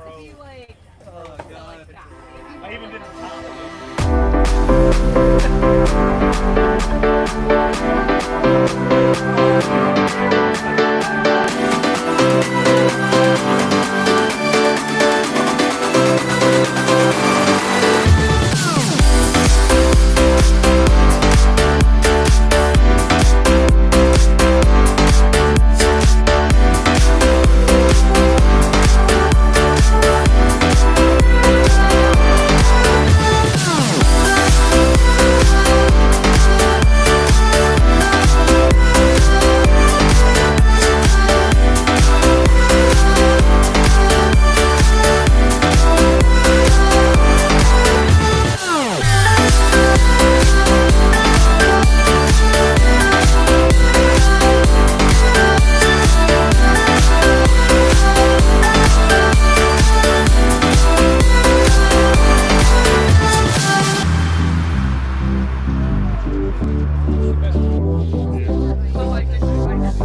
be like, Oh god. like that. I even did the top. So like, it's like,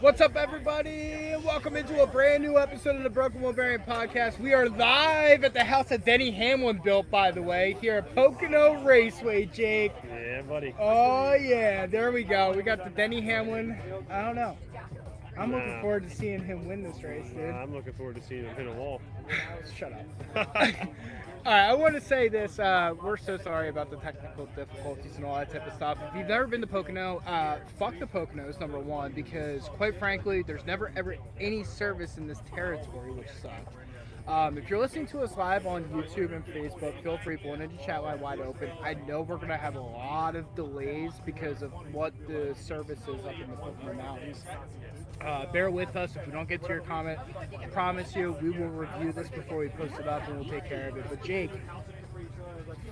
What's up, everybody? Welcome into a brand new episode of the Broken Wheel Variant Podcast. We are live at the house that Denny Hamlin built, by the way, here at Pocono Raceway, Jake. Yeah, buddy. Oh, yeah, there we go. We got the Denny Hamlin. I don't know. I'm looking forward to seeing him win this race, dude. I'm looking forward to seeing him hit a wall. Shut up. All right, I want to say this. We're so sorry about the technical difficulties and all that type of stuff. If you've never been to Pocono, fuck the Poconos, number one, because quite frankly, there's never ever any service in this territory, which sucks. If you're listening to us live on YouTube and Facebook, feel free, Born into chat line wide open. I know we're going to have a lot of delays because of what the service is up in the Pocono Mountains. Bear with us if we don't get to your comment. I promise you, we will review this before we post it up and we'll take care of it. But Jake,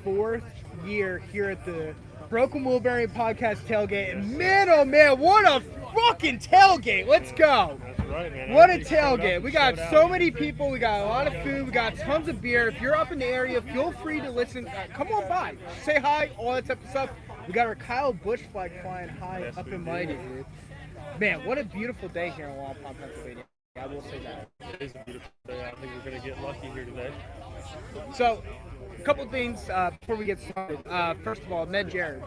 4th year here at the Broken Wheel Variant Podcast tailgate. And man, oh man, what a fucking tailgate. Let's go. That's right, man. What a Everybody showed up tailgate. and We got showed so out. many people. We got a lot of food. We got tons of beer. If you're up in the area, feel free to listen. Come on by. Say hi, all that type of stuff. We got our Kyle Busch flag flying high Yes, up we and do. mighty, dude. Man, what a beautiful day here in Waupun, Pennsylvania. I will say that. It is a beautiful day. I think we're going to get lucky here today. So, a couple things before we get started. First of all, Ned Jarrett.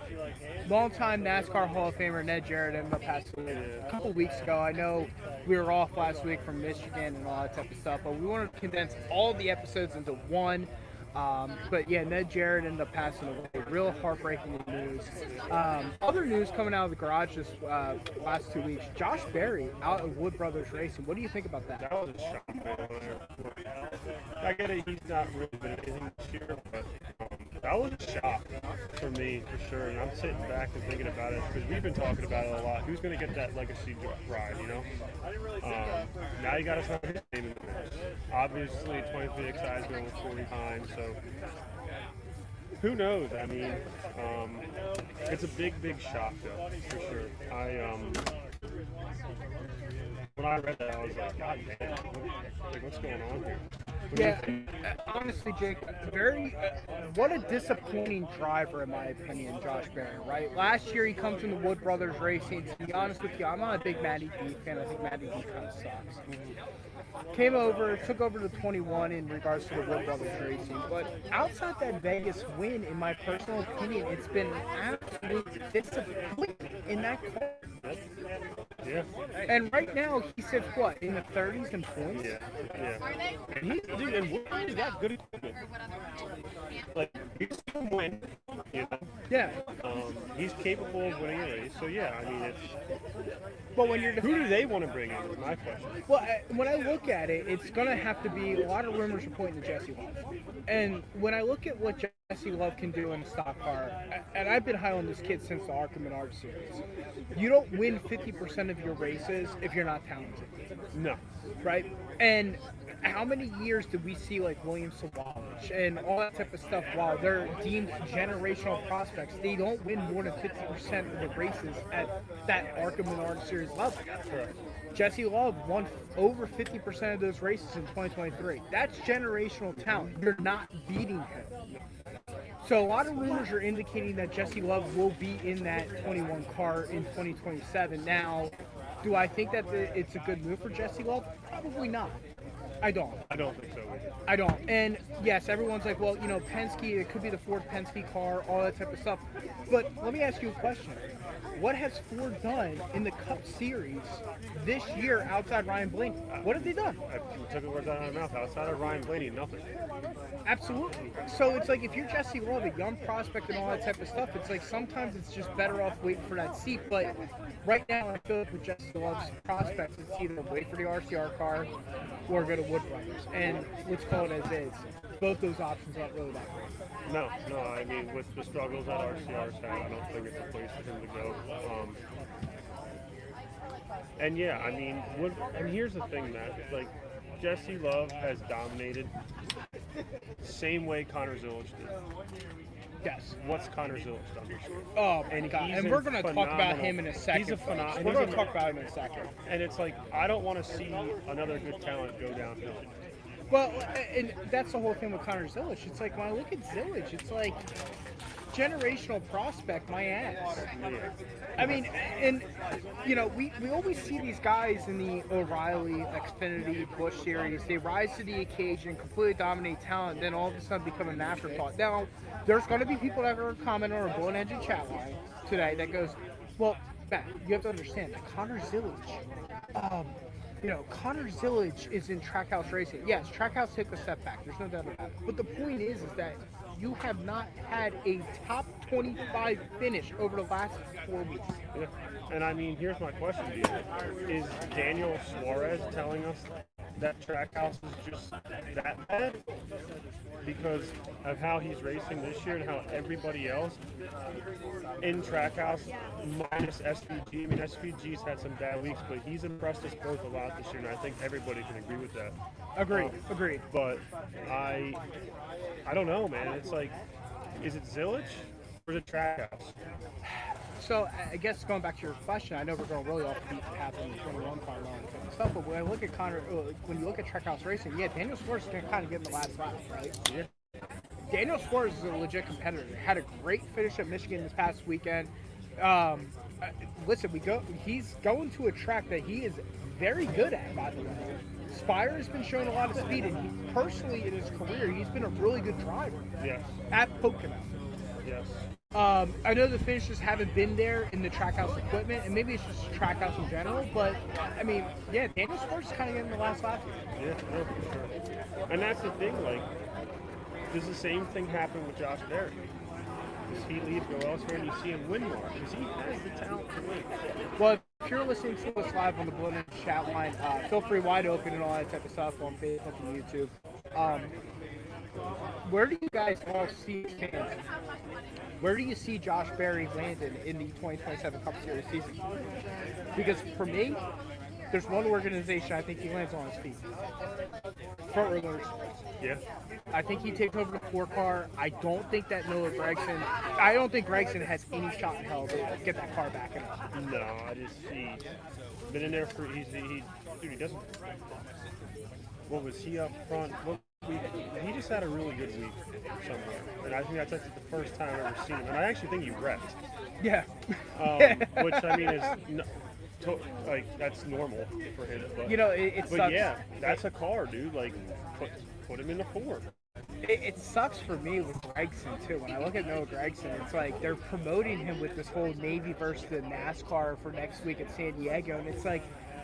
Longtime NASCAR Hall of Famer Ned Jarrett ended up passing away a couple weeks ago. I know we were off last week from Michigan and all that type of stuff, but we wanted to condense all the episodes into one. But yeah, Ned Jarrett ended up passing away. Real heartbreaking news. Other news coming out of the garage this last 2 weeks. Josh Berry out of Wood Brothers Racing. What do you think about that? That was a shock, man. I get it. He's not really been anything this year, but that was a shock for me, for sure. And I'm sitting back and thinking about it because we've been talking about it a lot. Who's going to get that legacy ride, you know? Now you got to throw his name in the mix. Obviously, 25XI is going with 40 times, so who knows? I mean, it's a big, big shock, though, for sure. When I read that, I was like, God damn, what's going on here? What do you Yeah, think? honestly, Jake, what a disappointing driver, in my opinion, Josh Berry, right? Last year, he comes from the Wood Brothers Racing. To be honest with you, I'm not a big Matty D fan. I think Matty D kind of sucks. Came over, took over to 21 in regards to the Wood Brothers Racing. But outside that Vegas win, in my personal opinion, it's been an absolute disappointment in that car. Yeah. And right now, he sits what in the 30s in points. Yeah. Yeah. And dude, and Woodbury's got good equipment. Like, he's can win, you know. Yeah. He's capable of winning a race. So yeah, I mean, it's. But when you're Who do they want to bring in? Is my question. well, when I look at it, it's gonna have to be a lot of rumors are pointing to Jesse Love. And when I look at what Jesse Love can do in a stock car, and I've been high on this kid since the Arkham Menard series. You don't win 50% of your races if you're not talented, No. right? And how many years did we see like William Sawalich and all that type of stuff? While they're deemed generational prospects, they don't win more than 50% of the races at that Arkham Menard series level. Correct. Jesse Love won over 50% of those races in 2023. That's generational talent. You're not beating him. So a lot of rumors are indicating that Jesse Love will be in that 21 car in 2027. Now, do I think that it's a good move for Jesse Love? Probably not. I don't. I don't think so either. I don't. And yes, everyone's like, well, you know, Penske, it could be the Ford Penske car, all that type of stuff. But let me ask you a question. What has Ford done in the Cup Series this year outside Ryan Blaney? What have they done? I took the words out of my mouth. Outside of Ryan Blaney, nothing. Absolutely. So it's like if you're Jesse Love, a young prospect and all that type of stuff, it's like sometimes it's just better off waiting for that seat. But right now, I feel like with Jesse Love's prospects, it's either wait for the RCR car or go to Wood Brothers. And let's call it as is. Both those options aren't really that great. No. I mean, with the struggles that RCR's had, I don't think it's a place for him to go. And yeah, I mean, and here's the thing, Matt. Like, Jesse Love has dominated same way Connor Zilic did. Yes. What's Connor Zilic done this year? Oh, And God. he's And a we're going to talk about phenomenal- him in a second. he's a phenomenal- folks. We're going to talk about him in a second. And it's like, I don't want to see another good talent go downhill. Well, and that's the whole thing with Connor Zilic. It's like when I look at Zilic, it's like generational prospect, my ass. Yeah. I mean, and you know, we always see these guys in the O'Reilly, Xfinity, Busch series. They rise to the occasion, completely dominate talent, then all of a sudden become an afterthought. Now, there's going to be people that are commenting on our Blown Engine chat line today that goes, well, Matt, you have to understand that Connor Zilic, you know, Connor Zilic is in Trackhouse Racing. Yes, Trackhouse took a step back. There's no doubt about it. But the point is that you have not had a top 25 finish over the last 4 weeks. Yeah. And I mean, here's my question to you. Is Daniel Suarez telling us that Trackhouse is just that bad? Because of how he's racing this year and how everybody else in Trackhouse, minus SVG. I mean, SVG's had some bad weeks, but he's impressed us both a lot this year, and I think everybody can agree with that. Agreed. Agreed. But I don't know, man. It's like, is it Zilic or is it Trackhouse? So I guess going back to your question, I know we're going really off the beaten path on the 21 car and all that kind of stuff, but when I look at Connor, when you look at Trackhouse Racing, yeah, Daniel Suarez is going to kind of get in the last lap, right? Yeah. Daniel Suarez is a legit competitor. Had a great finish at Michigan this past weekend. Listen, he's going to a track that he is very good at, by the way. Spire has been showing a lot of speed, and he personally in his career, he's been a really good driver Yes. at Pocono. Yes. I know the finishers haven't been there in the Trackhouse equipment, and maybe it's just Trackhouse in general, but I mean, yeah, Daniel Suarez is kind of getting the last lap here. Yeah, no, for sure. And that's the thing, like, does the same thing happen with Josh Berry? Does he leave, go elsewhere, and you see him win more? Because he has the talent to win. Well, if you're listening to us live on the Blown Engine chat line, feel free, wide open and all that type of stuff on Facebook and YouTube. Where do you guys all see fans? Where do you see Josh Berry landing in the 2027 Cup Series season? Because for me, there's one organization I think he lands on his feet. Front Row Motorsports. Yeah. I think he takes over the 4 car. I don't think that Noah Gregson. I don't think Gregson has any shot in hell to get that car back in it. No, I just see. Been in there for he doesn't. What was he up front? He just had a really good week somewhere, and I think that's the first time I've ever seen him. And I actually think he wrecked. Yeah. Which I mean is like that's normal for him. But, You know, it but sucks. yeah, that's a car, dude. Like put him in the 4. It sucks for me with Gregson too. When I look at Noah Gregson, it's like they're promoting him with this whole Navy versus the NASCAR for next week at San Diego, and it's like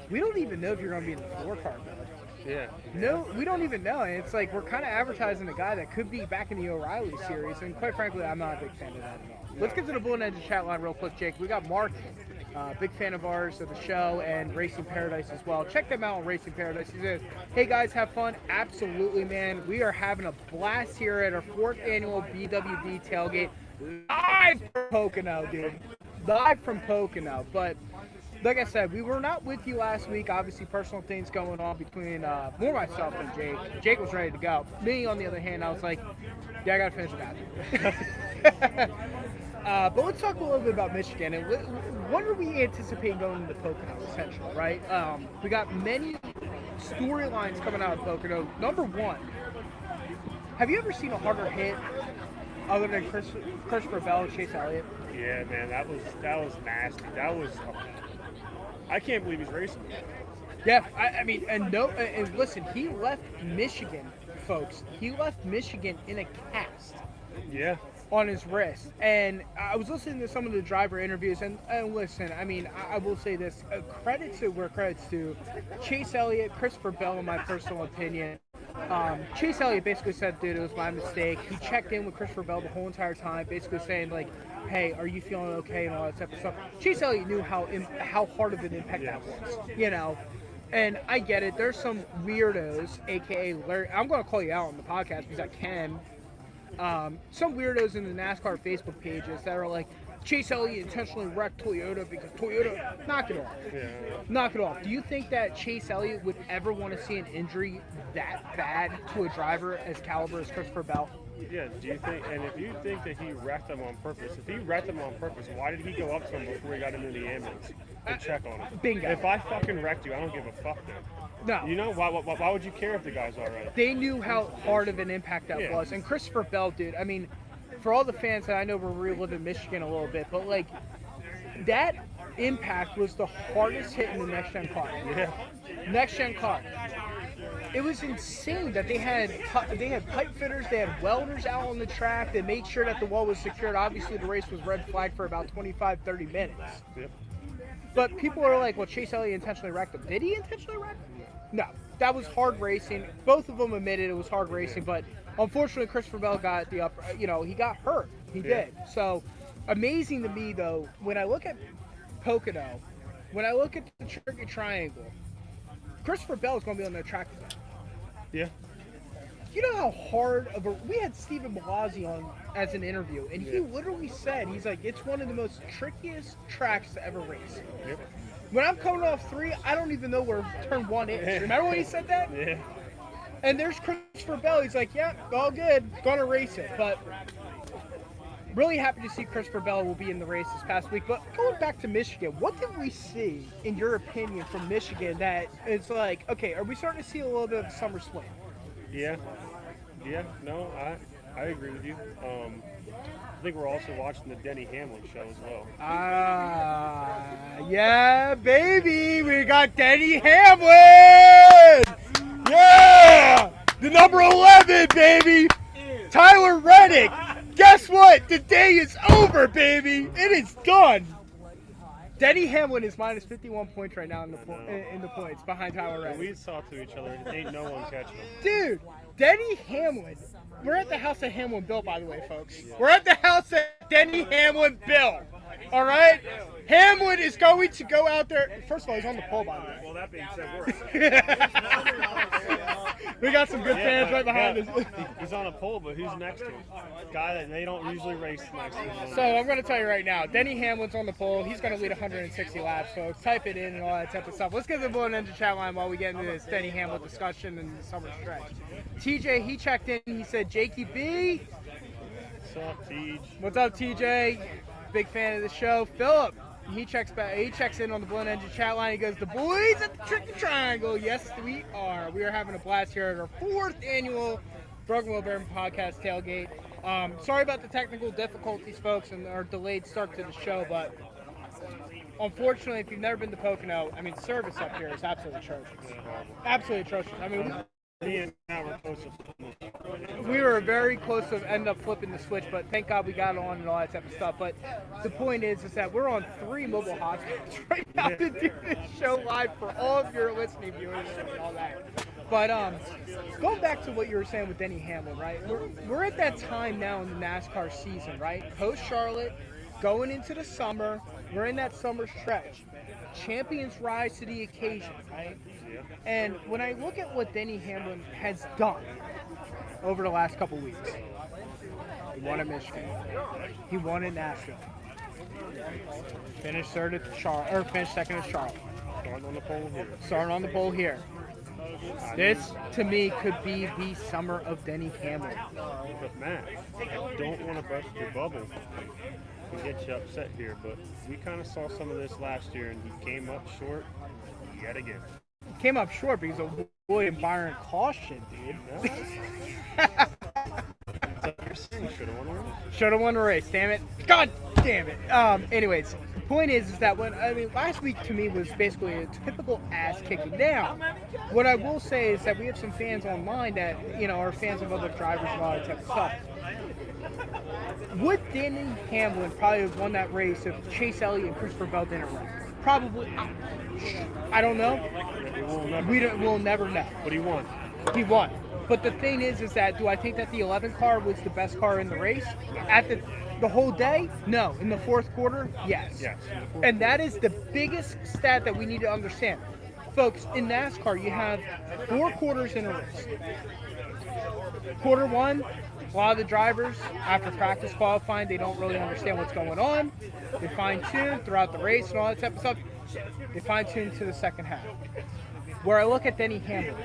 we don't even know if you're going to be in the 4-car mode. Yeah. No, we don't even know. And it's like we're kind of advertising a guy that could be back in the O'Reilly series, and quite frankly, I'm not a big fan of that at all. Let's get to the Blue and Edge chat line real quick, Jake. We got Mark, big fan of ours of the show, and Racing Paradise as well. Check them out on Racing Paradise. He says, hey guys, have fun. Absolutely, man. We are having a blast here at our 4th annual BWB tailgate, live from Pocono, dude. Live from Pocono. But like I said, we were not with you last week. Obviously, personal things going on between more myself and Jake. Jake was ready to go. Me, on the other hand, I was like, yeah, I got to finish the bathroom. But let's talk a little bit about Michigan. And what are we anticipating going into Pocono, essentially, right? We got many storylines coming out of Pocono. Number one, have you ever seen a harder hit other than Christopher Bell and Chase Elliott? Yeah, man, that was nasty. That was. I can't believe he's racing. Yeah, I mean, and listen, he left Michigan, folks. He left Michigan in a cast. Yeah. On his wrist. And I was listening to some of the driver interviews, and listen, I mean, I will say this, credit to where credit's due. Chase Elliott, Christopher Bell, in my personal opinion. Chase Elliott basically said, dude, it was my mistake. He checked in with Christopher Bell the whole entire time, basically saying, like, hey, are you feeling okay, and all that type of stuff. Chase Elliott knew how hard of an impact that was, you know. And I get it. There's some weirdos, a.k.a. Larry. I'm going to call you out on the podcast because I can. Some weirdos in the NASCAR Facebook pages that are like, Chase Elliott intentionally wrecked Toyota because Toyota, knock it off. Yeah. Knock it off. Do you think that Chase Elliott would ever want to see an injury that bad to a driver as caliber as Christopher Bell? Yeah, do you think, and if you think that he wrecked them on purpose, if he wrecked them on purpose, why did he go up to him before he got into the ambulance to check on him? Bingo. If I fucking wrecked you, I don't give a fuck then. No. You know, why would you care if the guy's all right? They knew how hard of an impact that was. And Christopher Bell, dude, I mean, for all the fans that I know, we're reliving Michigan a little bit, but, like, that impact was the hardest hit in the next-gen car. Yeah. Next-gen car. It was insane that they had pipe fitters, they had welders out on the track that made sure that the wall was secured. Obviously, the race was red flagged for about 25, 30 minutes. Yep. But people are like, well, Chase Elliott intentionally wrecked him. Did he intentionally wreck him? No. That was hard racing. Both of them admitted it was hard racing, but unfortunately, Christopher Bell got the upper, he got hurt. He did. So, amazing to me, though, when I look at Pocono, when I look at the Tricky Triangle, Christopher Bell is going to be on the track today. Yeah. You know how hard of a... We had Stephen Malazzi on as an interview, and he literally said, he's like, it's one of the most trickiest tracks to ever race. Yep. When I'm coming off 3, I don't even know where turn 1 is. Remember when he said that? Yeah. And there's Christopher Bell. He's like, yeah, all good. Gonna race it. But really happy to see Christopher Bell will be in the race this past week. But going back to Michigan, what did we see, in your opinion, from Michigan that it's like, okay, are we starting to see a little bit of summer swing? Yeah. Yeah. No, I agree with you. I think we're also watching the Denny Hamlin show as well. Yeah, baby. We got Denny Hamlin. Yeah. The number 11, baby. Tyler Reddick. Guess what? The day is over, baby. It is done. Denny Hamlin is minus 51 points right now in the points behind Tyler Reddick. We talk to each other. Ain't no one catching him. Dude, Denny Hamlin. We're at the house that Hamlin built, by the way, folks. We're at the house that Denny Hamlin built. All right? Hamlin is going to go out there. First of all, he's on the pole, by the way. Well, that being said, we're We got some good fans right behind us. He's on a pole, but who's next to him? Guy that they don't usually race next to him. So I'm going to tell you right now, Denny Hamlin's on the pole. He's going to lead 160 laps, folks. Type it in and all that type of stuff. Let's get to the Blue and Engine chat line while we get into this Denny Hamlin discussion and the summer stretch. TJ, he checked in. He said, Jakey B. What's up, TJ? What's up, TJ? Big fan of the show. Philip, he checks in on the Blue and Engine chat line. He goes, the boys at the Tricky Triangle. Yes, we are. We are having a blast here at our 4th annual Broken Wheel Bearing Podcast tailgate. Sorry about the technical difficulties, folks, and our delayed start to the show, but unfortunately, if you've never been to Pocono, I mean, service up here is absolutely atrocious. Absolutely atrocious. I mean, Me and Matt were close to flipping the We were very close to end up flipping the switch, but thank God we got on and all that type of stuff. But the point is that we're on 3 mobile hotspots right now to do this show live for all of your listening viewers and all that. But going back to what you were saying with Denny Hamlin, right? We're at that time now in the NASCAR season, right? Post Charlotte, going into the summer, we're in that summer stretch. Champions rise to the occasion, right? Yeah. And when I look at what Denny Hamlin has done over the last couple weeks, he won at Michigan, he won at Nashville, finished third at Charlotte, or finished second at Charlotte, Starting on the pole here. starting on the pole here. This, to me, could be the summer of Denny Hamlin. But Matt, I don't want to burst your bubble and get you upset here, but we kind of saw some of this last year, and he came up short yet again. He came up short because of William Byron caution, dude. Should have won the race. Should have won the race, damn it. God damn it. Anyways, the point is that last week to me was basically a typical ass kicking. Now, what I will say is that we have some fans online that, are fans of other drivers and all that type of stuff. Would Denny Hamlin probably have won that race if Chase Elliott and Christopher Bell didn't run? Probably. I don't know. We'll never know. But he won. He won. But the thing is that do I think that the 11 car was the best car in the race? At the whole day? No. In the fourth quarter? Yes. Yes. And that is the biggest stat that we need to understand. Folks, in NASCAR, you have 4 quarters in a race. Quarter 1, a lot of the drivers, after practice qualifying, they don't really understand what's going on. They fine-tune throughout the race and all that type of stuff. They fine-tune to the second half. Where I look at Denny Hamlin,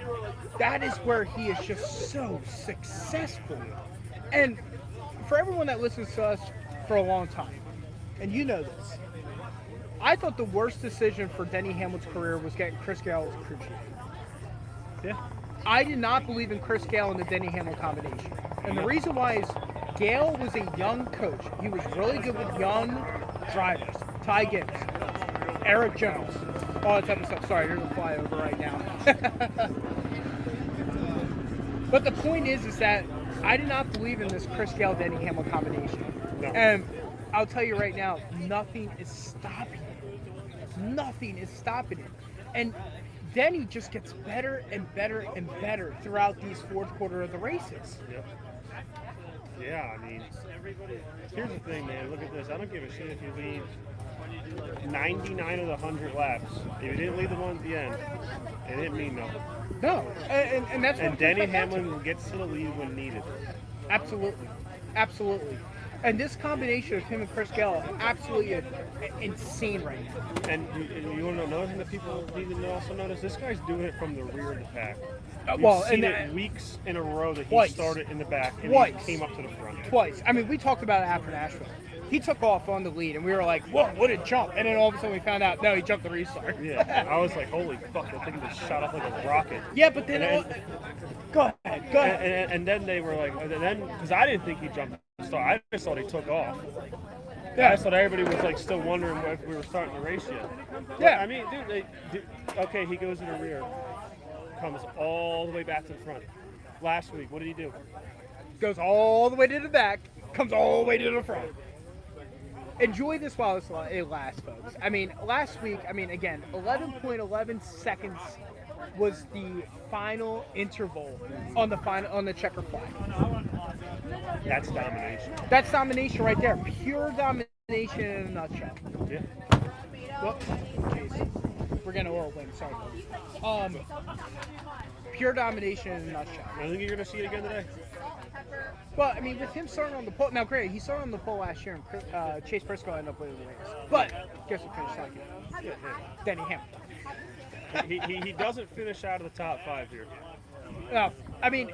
that is where he is just so successful. And for everyone that listens to us for a long time, and you know this, I thought the worst decision for Denny Hamlin's career was getting Chris Gale as crew chief. Yeah. I did not believe in Chris Gale and the Denny Hamlin combination. And the reason why is Gale was a young coach. He was really good with young drivers. Ty Gibbs, Eric Jones, all that type of stuff. Sorry, there's a flyover right now. But the point is that I did not believe in this Chris Gale Denny Hamlin combination. No. And I'll tell you right now, nothing is stopping it. Nothing is stopping it. And Denny just gets better and better and better throughout these fourth quarter of the races. Yep. Yeah, I mean, here's the thing, man. Look at this. I don't give a shit if you lead 99 of the 100 laps. If you didn't lead the one at the end, it didn't mean nothing. No, and that's what And Denny Hamlin gets to the lead when needed. Absolutely, absolutely. And this combination of him and Chris Gale is absolutely insane right now. And you want to know another thing that people need to also notice? This guy's doing it from the rear of the pack. Well, You've seen and it weeks in a row that he twice. started in the back and Twice. he came up to the front. Twice. I mean, we talked about it after Nashville. He took off on the lead, and we were like, whoa, what a jump. And then all of a sudden we found out, no, he jumped the restart. Yeah, I was like, holy fuck, that thing just shot off like a rocket. Yeah, but then... And go ahead. And then they were like, and then, because I didn't think he jumped the start, I just thought he took off. Yeah. I just thought everybody was like still wondering if we were starting the race yet. Yeah. I mean, okay, he goes in the rear, comes all the way back to the front. Last week, what did he do? Goes all the way to the back, comes all the way to the front. Enjoy this while it lasts, folks. I mean, last week, again, 11.11 seconds was the final interval on the checker flag. That's domination. That's domination right there. Pure domination in a nutshell. Yeah. Whoops. Jeez. We're getting a whirlwind. Sorry, folks. Pure domination in a nutshell. I think you're going to see it again today. Well, I mean, with him starting on the pole, now granted, he started on the pole last year, and Chase Briscoe ended up winning the race. But guess who finished second? Denny Hamlin. He doesn't finish out of the top 5 here. No, I mean,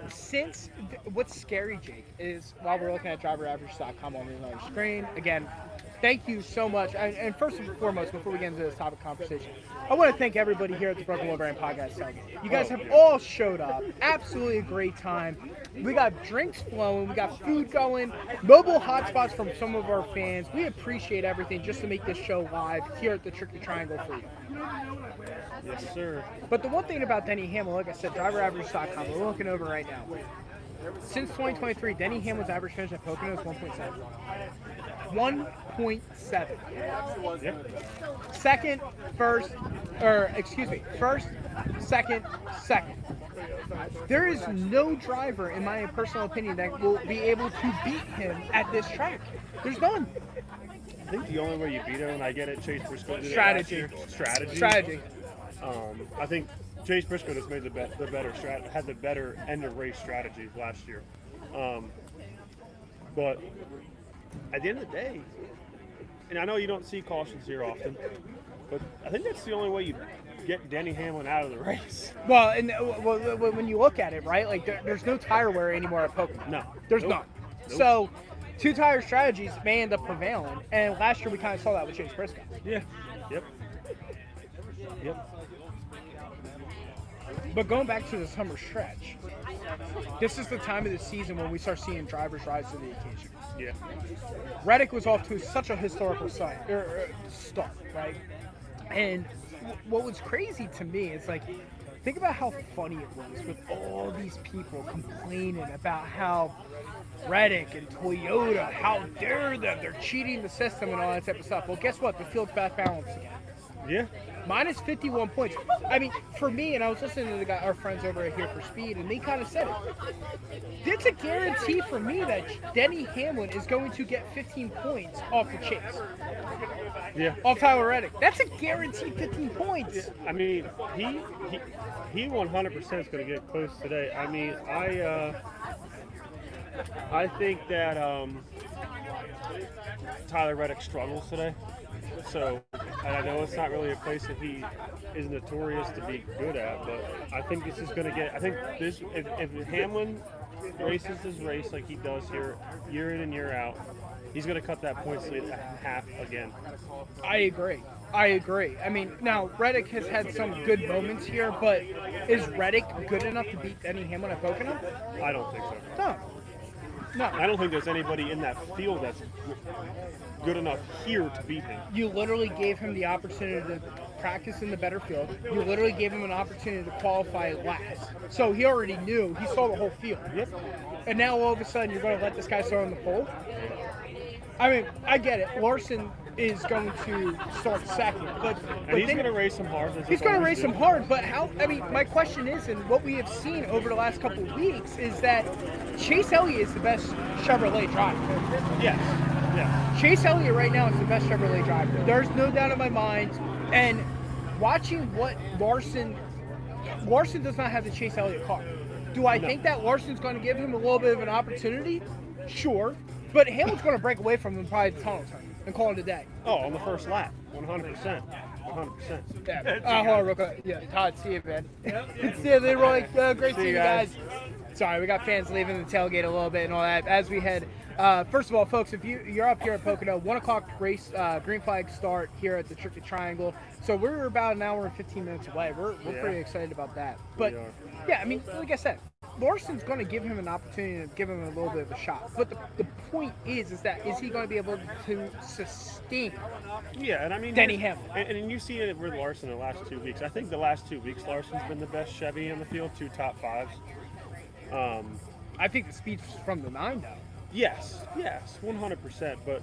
what's scary, Jake, is while we're looking at driveraverage.com on the screen, again, thank you so much. And first and foremost, before we get into this topic conversation, I want to thank everybody here at the Broken Wheel Brand Podcast. You guys have all showed up. Absolutely a great time. We got drinks flowing. We got food going. Mobile hotspots from some of our fans. We appreciate everything just to make this show live here at the Tricky Triangle for you. Yes, sir. But the one thing about Denny Hamlin, like I said, driveraverage.com, we're looking over right now. Since 2023, Denny Hamlin's average finish at Pocono is 1.7. 1.7. Yep. First, second. There is no driver, in my personal opinion, that will be able to beat him at this track. There's none. I think the only way you beat him, and I get it, Chase Briscoe did it Strategy. last year. Strategy. I think Chase Briscoe just made the better had the better end of race strategy last year. But at the end of the day, and I know you don't see cautions here often, but I think that's the only way you get Denny Hamlin out of the race. Well, and when you look at it, right, like there's no tire wear anymore at Pocono. No. There's Nope. none. Nope. So, two-tire strategies may end up prevailing, and last year we kind of saw that with Chase Briscoe. Yeah. Yep. Yep. But going back to the summer stretch, this is the time of the season when we start seeing drivers rise to the occasion. Yeah. Reddick was off to such a historical start, right? And what was crazy to me is, like, think about how funny it was with all these people complaining about how Reddick and Toyota, how dare them, they're cheating the system and all that type of stuff. Well, guess what? The field's back balanced again. Yeah. Minus 51 points. I mean, for me, and I was listening to the guy, our friends over here for Speed, and they kind of said it. It's a guarantee for me that Denny Hamlin is going to get 15 points off the chase. Yeah. Off Tyler Reddick. That's a guaranteed 15 points. I mean, he 100% is going to get close today. I mean, I think that Tyler Reddick struggles today. So, and I know it's not really a place that he is notorious to be good at, but I think this is going to get. I think this if Hamlin races his race like he does here, year in and year out, he's going to cut that points lead in half again. I agree. I mean, now, Reddick has had some good moments here, but is Reddick good enough to beat Denny Hamlin at Pocono? I don't think so. No. I don't think there's anybody in that field that's good enough here to beat him. You literally gave him the opportunity to practice in the better field. You literally gave him an opportunity to qualify last. So he already knew. He saw the whole field. Yep. And now all of a sudden you're going to let this guy start on the pole? I mean, I get it. Larson is going to start second, but And he's going to race him hard. he's going to race him hard, but how? I mean, my question is, and what we have seen over the last couple of weeks is that Chase Elliott is the best Chevrolet driver. Yes. Yeah. Chase Elliott right now is the best Chevrolet driver. There's no doubt in my mind. And watching what Larson does not have the Chase Elliott car. Do I think that Larson's going to give him a little bit of an opportunity? Sure. But Hamlin's going to break away from him probably the tunnel turn and call it a day. Oh, on the first lap, 100%. 100%. Yeah. Hold on real quick. Yeah, Todd, see you, man. See you, Leroy. Great seeing you guys. Sorry, we got fans leaving the tailgate a little bit and all that. As we head, first of all, folks, if you're up here at Pocono, 1 o'clock race, green flag start here at the Tricky Triangle. So we're about an hour and 15 minutes away. We're pretty excited about that. But yeah, I mean, like I said, Larson's going to give him an opportunity to give him a little bit of a shot. But the point is that is he going to be able to sustain? Yeah, and I mean Denny Hamlin. And you see it with Larson the last 2 weeks. I think the last 2 weeks Larson's been the best Chevy in the field, 2 top 5s. I think the speed's from the 9 though. Yes, 100%. But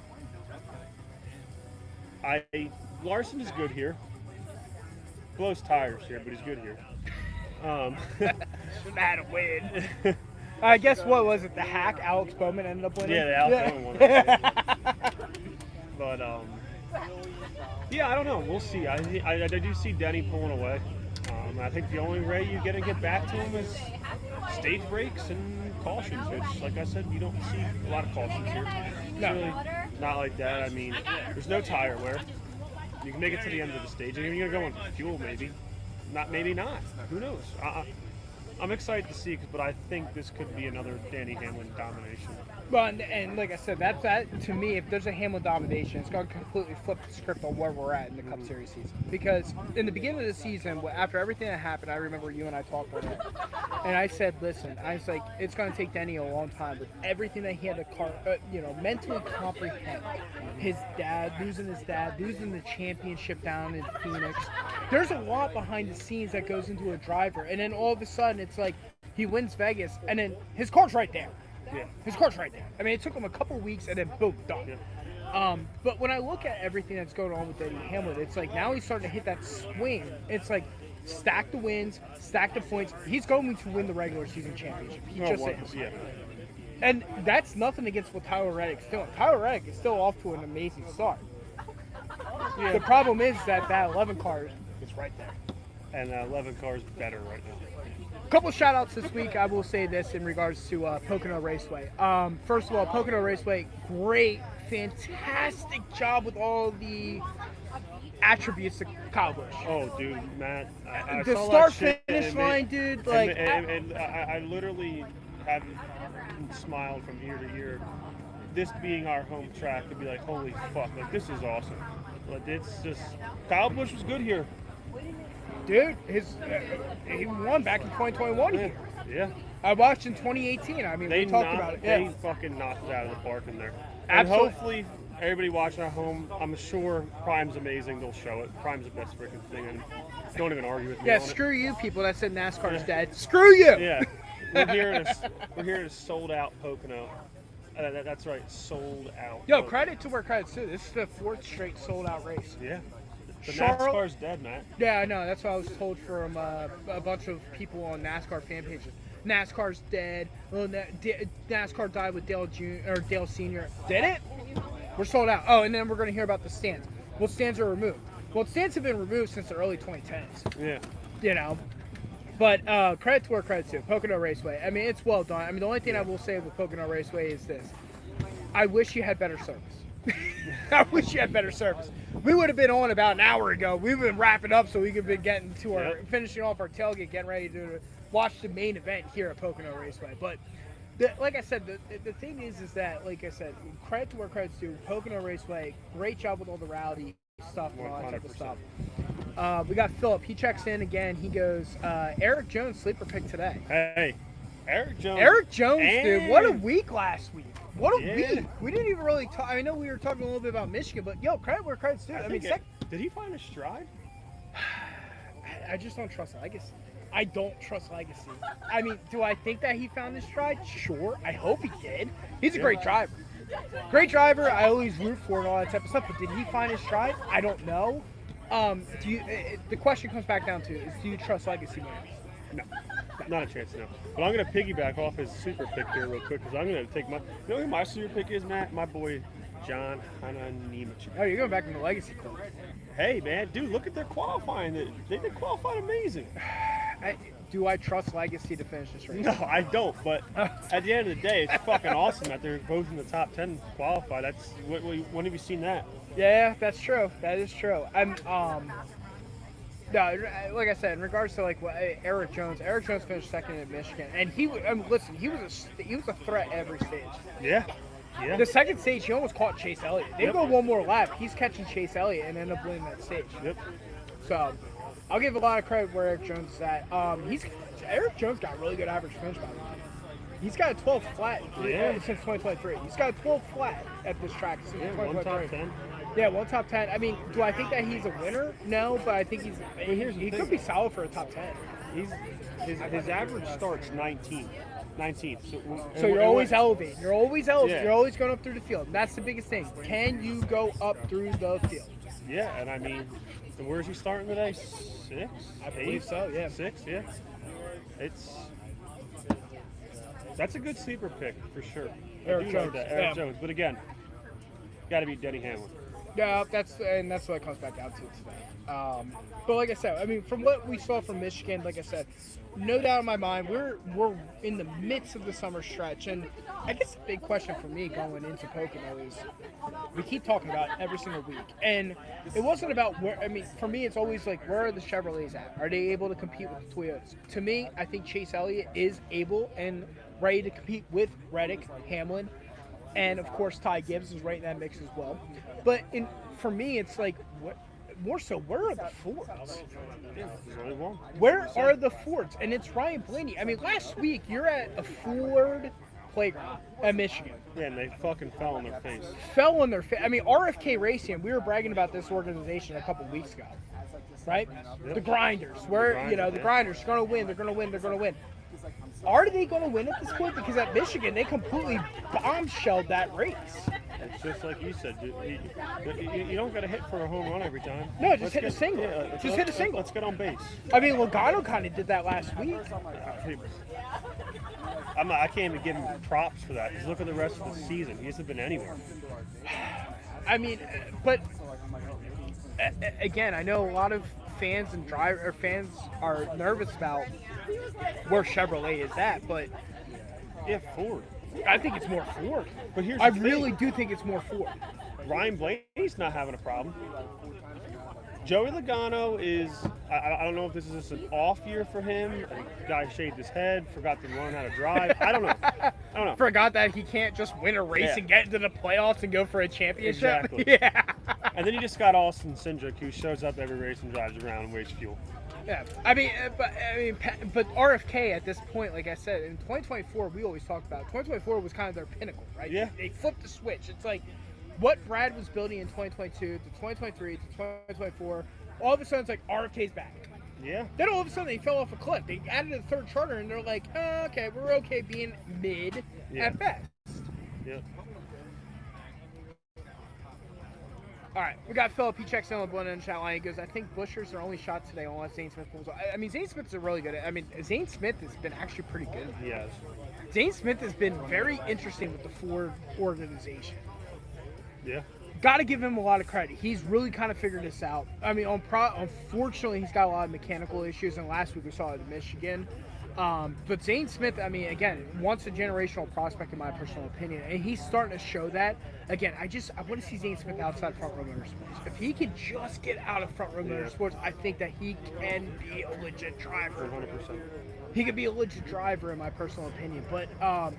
Larson is good here. Blows tires here, but he's good here. Had a win. I guess what was it? The hack Alex Bowman ended up winning. Yeah, the Alex Bowman won. But yeah, I don't know. We'll see. I do see Denny pulling away. I think the only way you're gonna get back to him is stage breaks and cautions, which, like I said, you don't see a lot of cautions here. It's really not like that. I mean, there's no tire wear. You can make it to the end of the stage, and you're gonna go on fuel, maybe. Maybe not. Who knows? I'm excited to see, but I think this could be another Danny Hamlin domination. Well, and like I said, that to me, if there's a Hamlin domination, it's going to completely flip the script on where we're at in the Cup Series season. Because in the beginning of the season, after everything that happened, I remember you and I talked about it, and I said, listen, I was like, it's going to take Denny a long time with everything that he had to, mentally comprehend. His dad, losing the championship down in Phoenix. There's a lot behind the scenes that goes into a driver, and then all of a sudden, it's like he wins Vegas, and then his car's right there. Yeah. His car's right there. I mean, it took him a couple weeks, and then boom, done. Yeah. But when I look at everything that's going on with Denny Hamlin, it's like now he's starting to hit that swing. It's like stack the wins, stack the points. He's going to win the regular season championship. He just is. Yeah. And that's nothing against what Tyler Reddick's doing. Tyler Reddick is still off to an amazing start. Yeah. The problem is that 11 car is right there. And 11 cars better right now. Couple shout outs this week. I will say this in regards to Pocono Raceway. First of all, Pocono Raceway, great, fantastic job with all the attributes of Kyle Busch. Oh, dude, Matt. I The saw start that shit finish line, dude. Like, and I literally have smiled from ear to ear. This being our home track, to be like, holy fuck, like this is awesome. But it's just Kyle Busch was good here. dude, he won back in 2021 here. Yeah. I watched in 2018. I mean, we talked about it. They Yeah. fucking knocked it out of the park in there. And Absolutely. hopefully, everybody watching at home, I'm sure Prime's amazing. They'll show it. Prime's the best freaking thing. And don't even argue with me. Yeah, on screw you people that said NASCAR's dead. Screw you! it. Yeah. We're here to sold out Pocono. That's right, sold out. Yo, Pocono. credit to where credit's due. This is the 4th straight sold out race. Yeah. The Charlotte- NASCAR's dead, Matt. Yeah, I know. That's what I was told from a bunch of people on NASCAR fan pages. NASCAR's dead. Well, NASCAR died with Dale Jr. or Dale Sr. Did it? We're sold out. Oh, and then we're going to hear about the stands. Well, stands are removed. Well, stands have been removed since the early 2010s. Yeah. You know. But credit to where credit's due. Pocono Raceway. I mean, it's well done. I mean, the only thing I will say with Pocono Raceway is this. I wish you had better service. I wish you had better service. We would have been on about an hour ago. We've been wrapping up so we could be getting to our finishing off our tailgate, getting ready to watch the main event here at Pocono Raceway. But like I said, the thing is that, like I said, credit to where credit's due. Pocono Raceway, great job with all the rowdy stuff and all that type of 100%. stuff. We got Philip. He checks in again. He goes, Eric Jones sleeper pick today. Hey, Eric Jones. Eric Jones, dude, what a And- week last week. What a Yeah. week. We didn't even really talk. I know we were talking a little bit about Michigan, but yo, credit where credit's due. I mean, Did he find a stride? I just don't trust Legacy. I don't trust Legacy. I mean, do I think that he found his stride? Sure. I hope he did. He's a great driver. Great driver. I always root for and all that type of stuff. But did he find his stride? I don't know. The question comes back down to is, do you trust Legacy winners? No, not a chance, no. But I'm going to piggyback off his super pick here real quick because I'm going to take my. You know who my super pick is, Matt? My boy, John Nemechek. Oh, you're going back in the Legacy club. Hey, man, dude, look at their qualifying. They qualified amazing. Do I trust Legacy to finish this race? No, I don't. But at the end of the day, it's fucking awesome that they're both in the top 10 qualified. That's when have you seen that? Yeah, that's true. That is true. No, like I said, in regards to Eric Jones finished second in Michigan, and he was a threat every stage. Yeah. Yeah. The second stage, he almost caught Chase Elliott. They go one more lap, he's catching Chase Elliott and end up winning that stage. Yep. So, I'll give a lot of credit where Eric Jones is at. Eric Jones got a really good average finish by the way. He's got a 12 flat since 2023. He's got a 12 flat at this track since 2023. One top 10. Yeah, one top 10. I mean, do I think that he's a winner? No, but I think he could be solid for a top 10. His average starts 19th. So you're always elevating. You're always elevating. Yeah. You're always going up through the field. That's the biggest thing. Can you go up through the field? Yeah, and I mean, so where's he starting today? 6? I believe so, yeah. 6, yeah. That's a good sleeper pick for sure. Eric I do Jones, like that, Eric yeah. Jones. But again, got to be Denny Hamlin. Yeah, that's what it comes back down to today. But like I said, I mean, from what we saw from Michigan, like I said, no doubt in my mind, we're in the midst of the summer stretch, and I guess the big question for me going into Pocono is we keep talking about it every single week, and it wasn't about where. I mean, for me, it's always like, where are the Chevrolets at? Are they able to compete with the Toyotas? To me, I think Chase Elliott is able and ready to compete with Reddick, Hamlin, and of course Ty Gibbs is right in that mix as well. But for me, it's like, more so, where are the Fords? There's only one. Where are the Fords? And it's Ryan Blaney. I mean, last week you're at a Ford playground at Michigan. Yeah, and they fucking fell on their face. Fell on their face. I mean, RFK Racing, we were bragging about this organization a couple weeks ago, right? Yep. The Grinders. Where, the Grinders are going to win. They're going to win. They're going to win. Are they going to win at this point? Because at Michigan, they completely bombshelled that race. It's just like you said. You don't got to hit for a home run every time. No, just hit a single. Just hit a single. Let's get on base. I mean, Logano kind of did that last week. I can't even give him props for that. Just look at the rest of the season. He hasn't been anywhere. I mean, but again, I know a lot of fans and fans are nervous about where Chevrolet is at, but Yeah, Ford. I think it's more Ford. But here's I the really thing. do think it's more Ford. Ryan Blaney's not having a problem. Joey Logano is, I don't know if this is just an off year for him. The guy shaved his head, forgot to learn how to drive. I don't know. Forgot that he can't just win a race Yeah. and get into the playoffs and go for a championship. Exactly. Yeah. And then you just got Austin Cindric, who shows up every race and drives around and wastes fuel. Yeah, but RFK at this point, like I said, in 2024, we always talked about 2024 was kind of their pinnacle, right? Yeah. They flipped the switch. It's like what Brad was building in 2022 to 2023 to 2024. All of a sudden, it's like RFK's back. Yeah. Then all of a sudden, they fell off a cliff. They added a third charter, and they're like, oh, okay, we're okay being mid Yeah. at best. Yeah. All right, we got Philip. He checks in on one in the chat line. He goes, I think Buescher's their only shot today unless Zane Smith pulls off. I mean, Zane Smith's a really good. I mean, Zane Smith has been actually pretty good. Yes. Zane Smith has been very interesting with the Ford organization. Yeah. Got to give him a lot of credit. He's really kind of figured this out. I mean, unfortunately, he's got a lot of mechanical issues, and last week we saw it in Michigan. But Zane Smith, I mean, again, once a generational prospect in my personal opinion, and he's starting to show that. Again, I want to see Zane Smith outside Front Row Motorsports. If he could just get out of Front Row Motorsports, I think that he can be a legit driver. 100%. He could be a legit driver in my personal opinion. But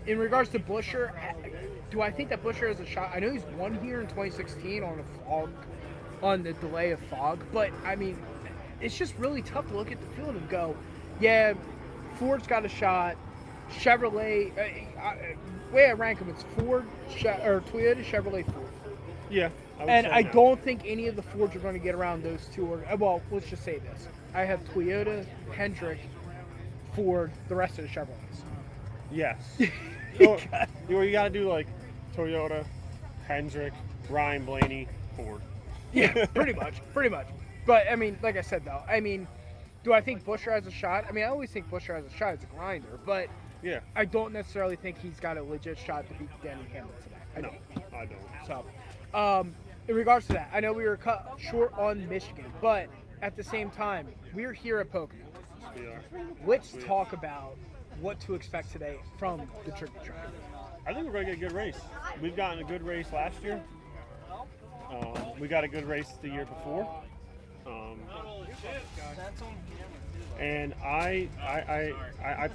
in regards to Buescher, do I think that Buescher has a shot? I know he's won here in 2016 on the delay of fog, but I mean, it's just really tough to look at the field and go, yeah, Ford's got a shot. Chevrolet, way I rank them, it's Ford, or Toyota, Chevrolet, Ford. Yeah. And I don't think any of the Fords are going to get around those two. Well, let's just say this. I have Toyota, Hendrick, Ford, the rest of the Chevrolets. Yes. So, you got to do like Toyota, Hendrick, Ryan Blaney, Ford. Yeah, pretty much. But, I mean, like I said, though, I mean, do I think Buescher has a shot? I mean, I always think Buescher has a shot as a grinder, but Yeah. I don't necessarily think he's got a legit shot to beat Denny Hamlin today. I don't. So, in regards to that, I know we were cut short on Michigan, but at the same time, we're here at Pocono. We are. Let's talk about what to expect today from the Tricky Triangle. I think we're going to get a good race. We've gotten a good race last year. We got a good race the year before. And I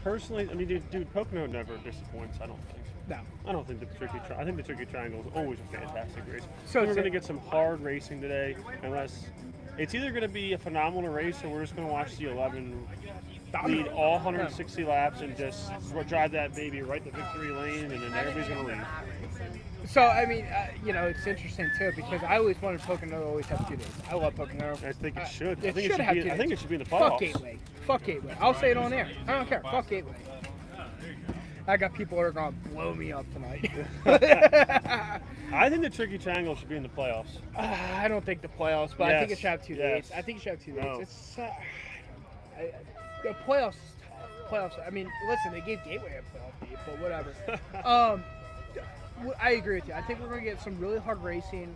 personally, I mean, dude, Pocono never disappoints. I don't think. No. I don't think I think the Tricky Triangle is always a fantastic race. So We're going to get some hard racing today, unless it's either going to be a phenomenal race or we're just going to watch the 11 lead all 160 laps and just drive that baby right to victory lane, and then everybody's going to leave. So, I mean, it's interesting, too, because I always wanted Pocono to always have 2 days. I love Pocono. I think it should. It should have 2 days. I think it should be in the Fuck playoffs. Gateway. I'll say it on air. I don't care. Fuck Gateway. I got people that are going to blow me up tonight. I think the Tricky Triangle should be in the playoffs. I don't think the playoffs, but I think it should have 2 days. Yes. I think it should have 2 days. No. It's the playoffs is tough. Playoffs. I mean, listen, they gave Gateway a playoff date, but whatever. I agree with you. I think we're going to get some really hard racing.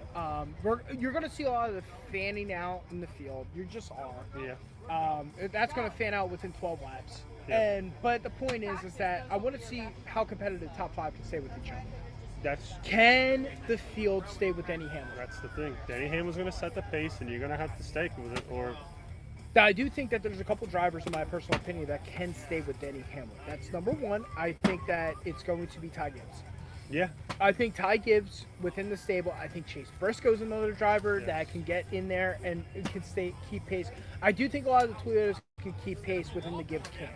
You're going to see a lot of the fanning out in the field. You just are. Yeah. That's going to fan out within 12 laps. Yeah. But the point is that I want to see how competitive top 5 can stay with each other. Can the field stay with Denny Hamlin? That's the thing. Denny Hamlin's going to set the pace, and you're going to have to stay with it, or. Now, I do think that there's a couple drivers, in my personal opinion, that can stay with Denny Hamlin. That's number one. I think that it's going to be Ty Gibbs. Yeah. I think Ty Gibbs within the stable. I think Chase Briscoe's another driver that can get in there and can keep pace. I do think a lot of the Toyotas can keep pace within the Gibbs camp.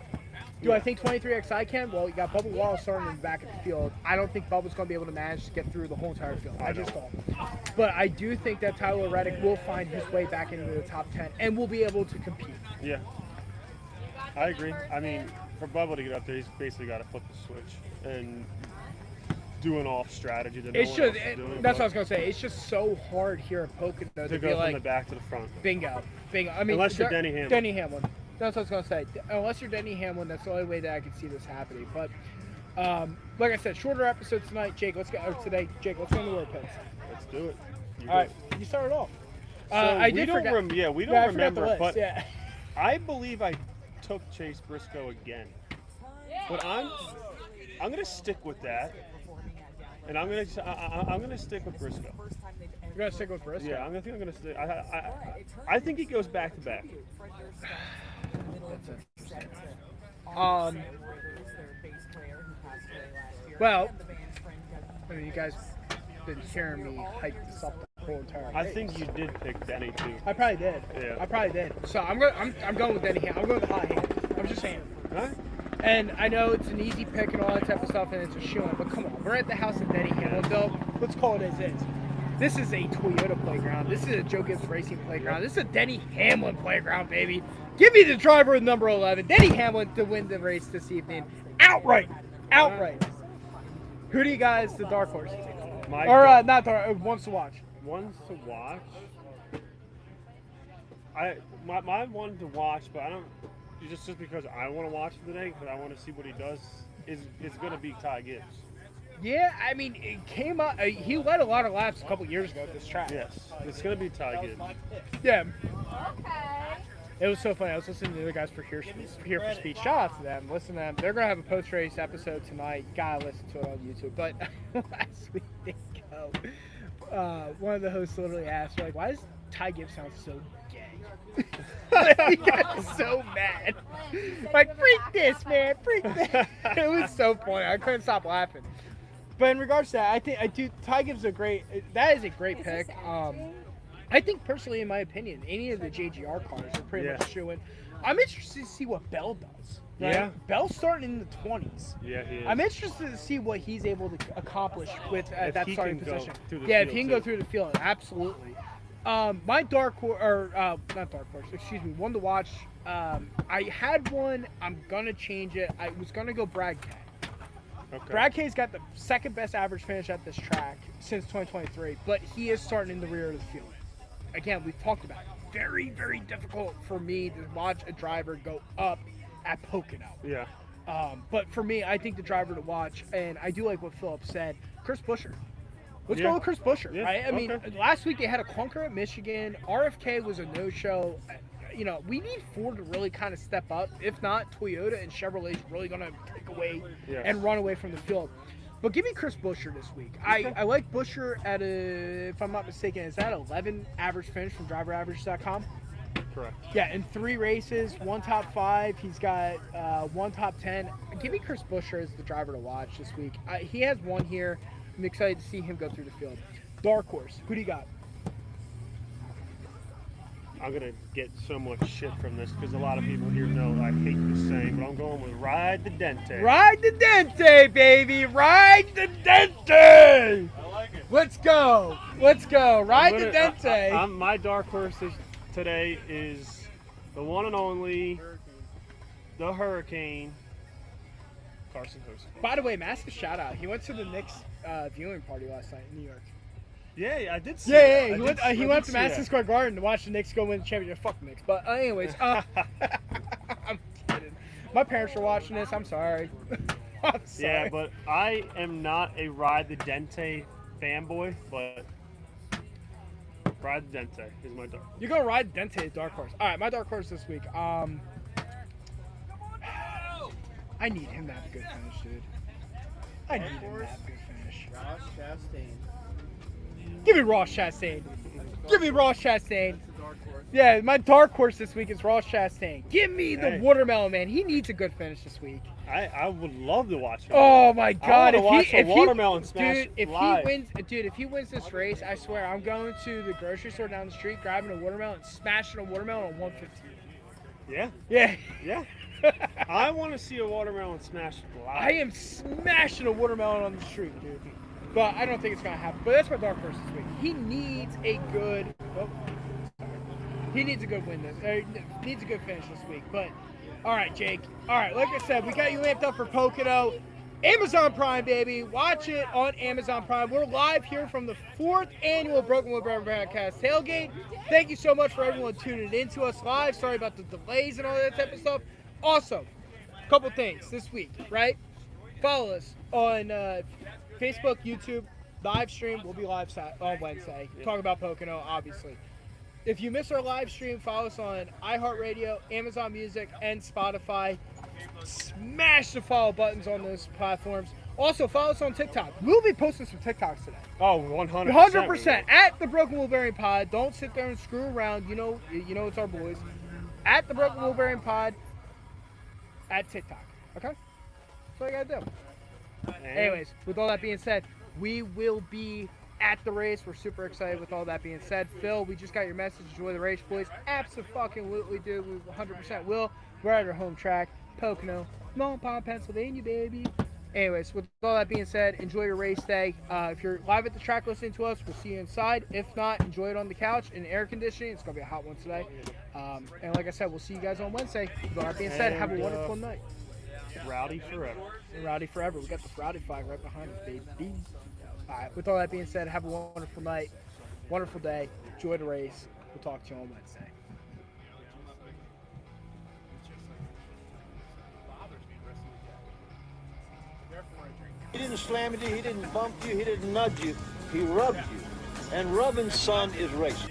Do I think 23XI can? Well, you got Bubba Wallace starting in the back of the field. I don't think Bubba's going to be able to manage to get through the whole entire field. I just don't. But I do think that Tyler Reddick will find his way back into the top 10 and will be able to compete. Yeah. I agree. I mean, for Bubba to get up there, he's basically got to flip the switch and do an off strategy that It's no one just, else is doing. that's what I was going to say. It's just so hard here at Pocono To to go be from like, the back to the front. bingo. I mean, Unless you're Denny Hamlin. Denny Hamlin. That's what I was going to say. Unless you're Denny Hamlin, that's the only way that I can see this happening. But like I said, shorter episode tonight. Jake, let's go today. Jake, let's go in the word pits. Let's do it. You All go. right, you started off. So I we did don't forget. we don't Yeah, I forgot the remember, list, but yeah. I believe I took Chase Briscoe again. But I'm gonna stick with that, and I'm gonna stick with Briscoe. You're gonna stick with Briscoe. Yeah, I'm gonna stick. I think he goes back to back. Well, I mean, you guys been hearing me hype this up the whole entire I race. think you did pick Denny too. I probably did. Yeah. I probably did. So I'm going with Denny Hamlin. I'm going with the hot hand. I'm just saying. Huh? And I know it's an easy pick and all that type of stuff, and it's a shoe-in, but come on, we're at the house of Denny Hamlin, Bill. Let's call it as is. This is a Toyota playground. This is a Joe Gibbs Racing playground. This is a Denny Hamlin playground, baby. Give me the driver with number 11, Denny Hamlin, to win the race this evening. Outright. Who do you guys, the dark horse? Not dark, ones to watch. Ones to watch. My one to watch, but I don't. Just because I want to watch him today, because I want to see what he does, is going to be Ty Gibbs. Yeah, I mean, it came up. He led a lot of laps a couple years ago at this track. Yes, it's going to be Ty Gibbs. Yeah. Okay. It was so funny. I was listening to the other guys for Here for Speed. Shout out to them. Listen to them. They're going to have a post-race episode tonight. Gotta listen to it on YouTube. But last week they go. One of the hosts literally asked, like, why does Ty Gibbs sound so gay? He got so mad. Like, freak this, man. Freak this. It was so funny. I couldn't stop laughing. But in regards to that, Ty Gibbs is a great pick. I think personally, in my opinion, any of the JGR cars are pretty much shooing. I'm interested to see what Bell does. Right? Yeah. Bell's starting in the 20s. Yeah, he is. I'm interested to see what he's able to accomplish with that he starting can go position. through the Yeah, if field, he can too. go through the field, absolutely. My dark horse, or not dark horse, excuse me, one to watch. I had one. I'm gonna change it. I was gonna go Brad Kay. Okay. Brad Kay's got the second best average finish at this track since 2023, but he is starting in the rear of the field. Again, we've talked about it. Very, very difficult for me to watch a driver go up at Pocono. Yeah. But for me, I think the driver to watch, and I do like what Philip said, Chris Buescher. Let's Yeah. go with Chris Buescher, Yeah, right? I mean, okay. last week they had a clunker at Michigan. RFK was a no-show. You know, we need Ford to really kind of step up. If not, Toyota and Chevrolet's really going to take away Yes. and run away from the field. But give me Chris Buescher this week. I like Buescher at if I'm not mistaken, is that 11 average finish from driveraverage.com? Correct. Yeah, in 3 races, 1 top 5. He's got 1 top 10. Give me Chris Buescher as the driver to watch this week. He has one here. I'm excited to see him go through the field. Dark horse. Who do you got? I'm going to get so much shit from this because a lot of people here know I hate this saying, but I'm going with Ride the Dente. Ride the Dente, baby. Ride the Dente. I like it. Let's go. Let's go. Ride the Dente. My dark horse today is the one and only, the Hurricane, Carson Host. By the way, massive shout out. He went to the Knicks viewing party last night in New York. Yeah, I did see Yeah, that. he went to Madison Square Garden to watch the Knicks go win the championship. Fuck the Knicks. But anyways, I'm kidding. My parents were watching this. I'm sorry. I'm sorry. Yeah, but I am not a Ride the Dente fanboy, but Ride the Dente is my dog. You're gonna ride Dente dark horse. All right, my dark horse this week. I need him to have a good finish, dude. I need him to have a good finish. Ross Chastain. Give me Ross Chastain. Give me Ross Chastain. Yeah, my dark horse this week is Ross Chastain. Give me the Hey. watermelon man. He needs a good finish this week. I would love to watch him. Oh my God! wanna watch a watermelon smash dude, if live. if he wins this race, I swear I'm going to the grocery store down the street, grabbing a watermelon, and smashing a watermelon on 115. Yeah, Yeah, yeah. I want to see a watermelon smash live. I am smashing a watermelon on the street, dude. But I don't think it's gonna happen. But that's my dark horse this week. He needs a good. Oh, he needs a good win this. Needs a good finish this week. But all right, Jake. All right, like I said, we got you amped up for Pocono. Amazon Prime, baby. Watch it on Amazon Prime. We're live here from the 4th annual Broken Wheel Brand Podcast tailgate. Thank you so much for everyone tuning in to us live. Sorry about the delays and all that type of stuff. Also, a couple things this week, right? Follow us on Facebook, YouTube, live stream. We'll be live on Wednesday. Talk about Pocono, obviously. If you miss our live stream, follow us on iHeartRadio, Amazon Music, and Spotify. Smash the follow buttons on those platforms. Also, follow us on TikTok. We'll be posting some TikToks today. Oh, 100%. 100% at the Broken Wheel Bearing Pod. Don't sit there and screw around. You know it's our boys. At the Broken Wheel Bearing Pod at TikTok. Okay? That's all you gotta do. Anyways, with all that being said, we will be at the race. We're super excited with all that being said. Phil, we just got your message. Enjoy the race, boys. Absolutely do. We 100% will. We're at our home track, Pocono, Long Pond, Pennsylvania, baby. Anyways, with all that being said, enjoy your race day. If you're live at the track listening to us, we'll see you inside. If not, enjoy it on the couch in air conditioning. It's going to be a hot one today. And like I said, we'll see you guys on Wednesday. With all that being said, have a wonderful night. Rowdy forever. Rowdy forever. We got the Rowdy flag right behind us, baby. All right, with all that being said, have a wonderful night, wonderful day. Enjoy the race. We'll talk to you on Wednesday. He didn't slam you, he didn't bump you, he didn't nudge you, he rubbed you. And rubbing, son, is racing.